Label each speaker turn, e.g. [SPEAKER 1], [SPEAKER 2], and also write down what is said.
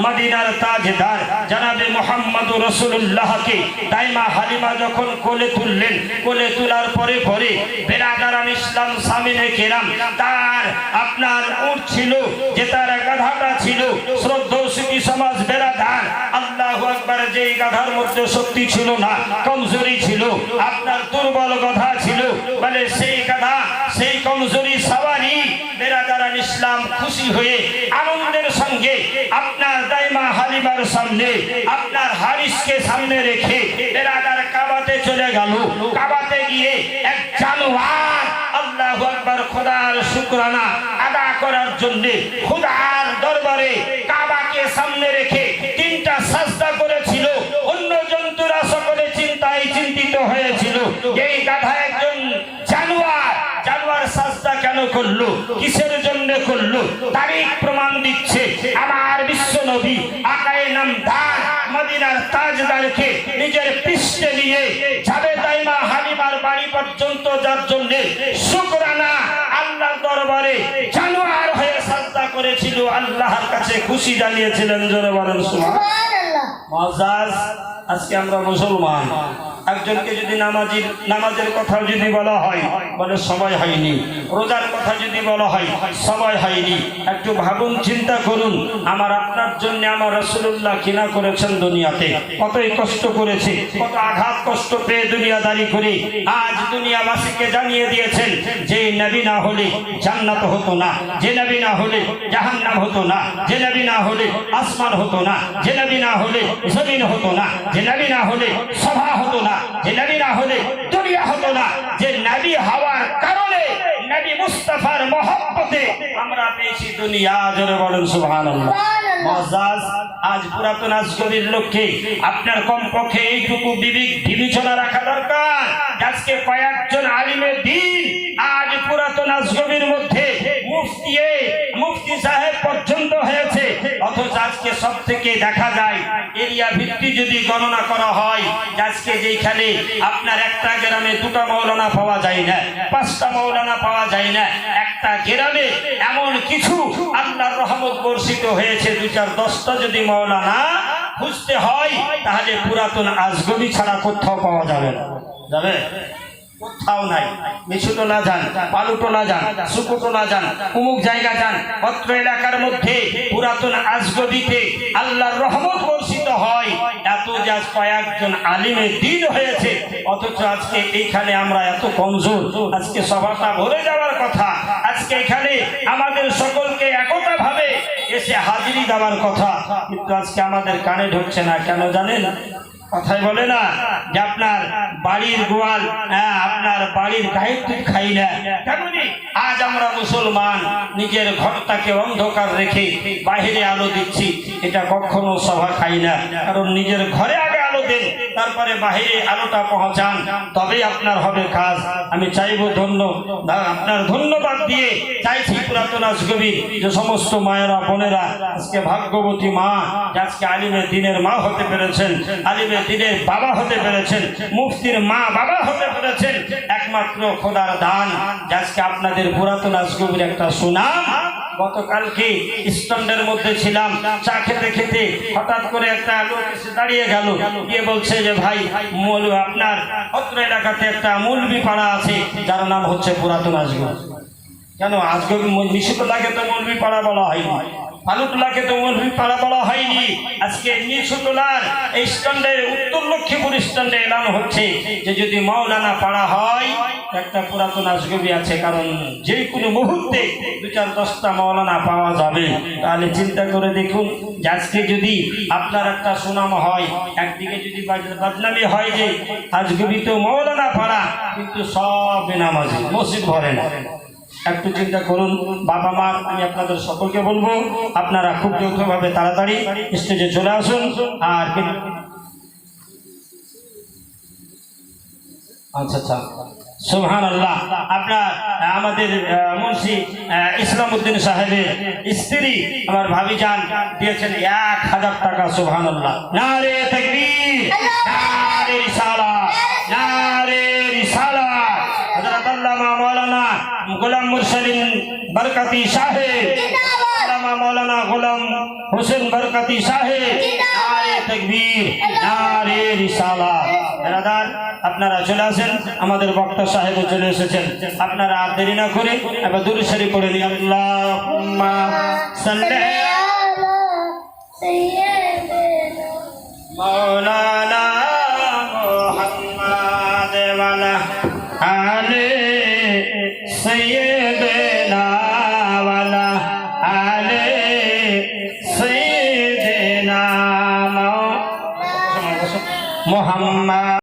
[SPEAKER 1] মদিনার তাজদার জনাবে মুহাম্মদ রাসূলুল্লাহকে দাইমা হালিমা যখন কোলে তুললেন, কোলে তোলার পরে পরে বেরাদারান ইসলাম সামিনে কেরাম তার আপনার উট ছিল, যে তার গাধাটা ছিল, শ্রদ্ধেয় সুফি সমাজ বেরাদার আল্লাহু আকবার, যেই গাধার মধ্যে শক্তি ছিল না, কমজোরি ছিল, আপনার দুর্বল গাধা ছিল, বলে সেই গাধা সেই কমজোরি সওয়ারি বেরাদারান ইসলাম খুশি হয়ে আনন্দের সঙ্গে আপনার দাইমা হালিমার সামনে আপনার হারিসকে সামনে রেখে বেরাদার কাবাতে চলে গেল। কাবাতে গিয়ে এক জানোয়ার আল্লাহু আকবার খোদার শুকরানা আদা করার জন্য খোদার দরবারে কাবাকে সামনে রেখে তিনটা সাজদা করেছিল। অন্য জন্তুরা সকলে চিন্তায় চিন্তিত হয়েছিল, এই গাধা একজন জানোয়ার, জানোয়ার সাজদা কেন করলো, কিসের জন্য করলো? তারিখ প্রমাণ দিচ্ছে আমার বিশ্ব নবী আকায়ে নামদার মদিনার তাজদারকে নিজের পৃষ্ঠে নিয়ে যাবে দাইমা হালিমার বাড়ি পর্যন্ত, যার জন্য শুকরানা আল্লাহর দরবারে জানোয়ার হয়ে সাজদা করেছিল, আল্লাহর কাছে খুশি জানিয়েছিলেন। জোরে বলেন সুবহানাল্লাহ। মুআজ্জাজ, আজকে আমরা মুসলমান, একজনকে যদি নামাজের কথা যদি বলা হয় বলে সময় হয়নি, রোজার কথা যদি বলা হয় সময় হয়নি। একটু ভাবুন, চিন্তা করুন, আমার আপনার জন্য আমার রাসূলুল্লাহ কিনা করেছেন দুনিয়াতে, কতই কষ্ট করেছে, কত আঘাত কষ্ট পেয়ে দুনিয়াদারি করে আজ দুনিয়াবাসীকে জানিয়ে দিয়েছেন যে নবী না হলে জান্নাত হতো না, যে নবী না হলে জাহান্নাম হতো না, যে নবী না হলে আসমান হতো না, যে নবী না হলে জমিন হতো না, যে নবী না হলে সভা হতো না, যে নবী না হলে দুনিয়া হতো না, যে নবী হওয়ার কারণে নবী মুস্তাফার মহব্বতে আমরা পেয়েছি দুনিয়া। জোরে বলেন সুবহানাল্লাহ। মুআজ্জাজ, আজ পুরাতন আজগবীর লক্ষ্যে আপনার কমপক্ষে এইটুকু বিবেচনা রাখা দরকার। আজকে কয়েকজন আলিমের দিন আজ পুরাতন আজগবীর মধ্যে মুফতি সাহেব পর্যন্ত হয়েছে, অথচ আজকে সব থেকে দেখা যায় এরিয়া ভিত্তি যদি গণনা করা হয়, আজকে যেখানে আপনার একটা গ্রামে দুটা মাওলানা পাওয়া যায় না, পাঁচটা মাওলানা পাওয়া যায় না, একটা গ্রামে এমন কিছু আল্লাহর রহমত বর্ষিত হয়েছে, 2-4-10টা যদি মাওলানা খুঁজতে হয় তাহলে পুরাতন আজগবী ছাড়া কোথাও পাওয়া যাবে না। যাবে? কোথাও নাই। মিশুটোলা যান, পালুটোলা যান, সুকুটোলা যান, অমুক জায়গা যান, অত্র এলাকার মধ্যে পুরাতন আজগবীতে আল্লাহর রহমত বর্ষিত হয়। এত যে আজ কয়েকজন আলিমের দিন হয়েছে, অথচ আজকে এইখানে আমরা এত কমজোর। আজকে সভাটা ভরে যাওয়ার কথা, আজকে এখানে আমাদের সকলকে একতা ভাবে এসে হাজিরি দেওয়ার কথা, কিন্তু আজকে আমাদের কানে ঢুকছে না। কেন জানেন? কথাই বলে না যে আপনার বাড়ির গোয়াল, আপনার বাড়ির গায়ের দুধ খাই না, তেমনি আজ আমরা মুসলমান নিজের ঘরটাকে অন্ধকার রেখে বাহিরে আলো দিচ্ছি, এটা কখনো সভা খাই না। কারণ নিজের ঘরে আগে আলো দেন, তারপরে বাহিরে আলোটা পৌঁছান, তবেই আপনার হবে কাজ। আমি চাইবো আপনার ধন্যবাদ দিয়ে চাইছি পুরাতন আজগবীর যে সমস্ত মায়েরা বোনেরা আজকে ভাগ্যবতী মা, আজকে আলিমের দিনের মা হতে পেরেছেন, আলিমের দিনের বাবা হতে পেরেছেন, মুফতির মা বাবা হতে পেরেছেন, একমাত্র খোদার দান। আজকে আপনাদের পুরাতন আজগবীর একটা সুনাম। গতকালকে স্ট্যান্ডের মধ্যে ছিলাম, চা খেতে খেতে হঠাৎ করে একটা লোক এসে দাঁড়িয়ে গেল, গিয়ে বলছে যে ভাই আপনার অত্র এলাকাতে একটা মৌলবি পাড়া আছে যার নাম হচ্ছে পুরাতন আজগবী। কেন? আজগবী মিশুটোলাকে তো মৌলবি পাড়া বলা হয়নি, ফালুটোলাকে তো মৌলবি পাড়া বলা হয়নি। আজকে মিশুটোলার এই স্ট্যান্ডের উত্তর লক্ষ্মীপুর স্ট্যান্ডে এলান হচ্ছে যে যদি মাওলানা পাড়া হয় একটা পুরাতন আজগবী আছে, কারণ যে কোনো মুহূর্তে 2-4-10টা মাওলানা পাওয়া যাবে। তাহলে চিন্তা করে দেখুন, আজকে যদি আপনার একটা সুনাম হয়, একদিকে যদি বদনামি হয় যে আজগবী তো মাওলানা পাড়া, কিন্তু সব বেনামাজি, মসজিদ ভরে না। একটু চিন্তা করুন বাবা মা, আমি আপনাদের সকলকে বলবো আপনারা খুব যৌথভাবে তাড়াতাড়ি স্টেজে চলে আসুন। আর আচ্ছা সুবহানাল্লাহ, আপনার আমাদের মুন্সি ইসলামউদ্দিন সাহেবের স্ত্রী আমার ভাবিজান দিয়েছেন 1000 টাকা। সুবহানাল্লাহ। নারে তাকবীর, নারে রিসালাত, নারে রিসালাত। হযরত আল্লামা মাওলানা গোলাম মুরসালিন বরকতি সাহেব, আল্লামা मौलाना गुलाम हुसैन बरकती साहेब नारे तकबीर नारे रिसालात बिरादर আপনারা চলে আসেন আমাদের বক্তা সাহেব চলে এসেছেন আপনারা আর দেরি না করে এবার দুরূদ শরীফ পড়ে নিন আল্লাহুম্মা সাল্লি আলা সাইয়্যিদিনা মাওলানা মুহাম্মাদ ওয়ালা আলে সাইয়্যিদিনা ওয়ালা আলে সাইয়্যিদিনা মুহাম্মাদ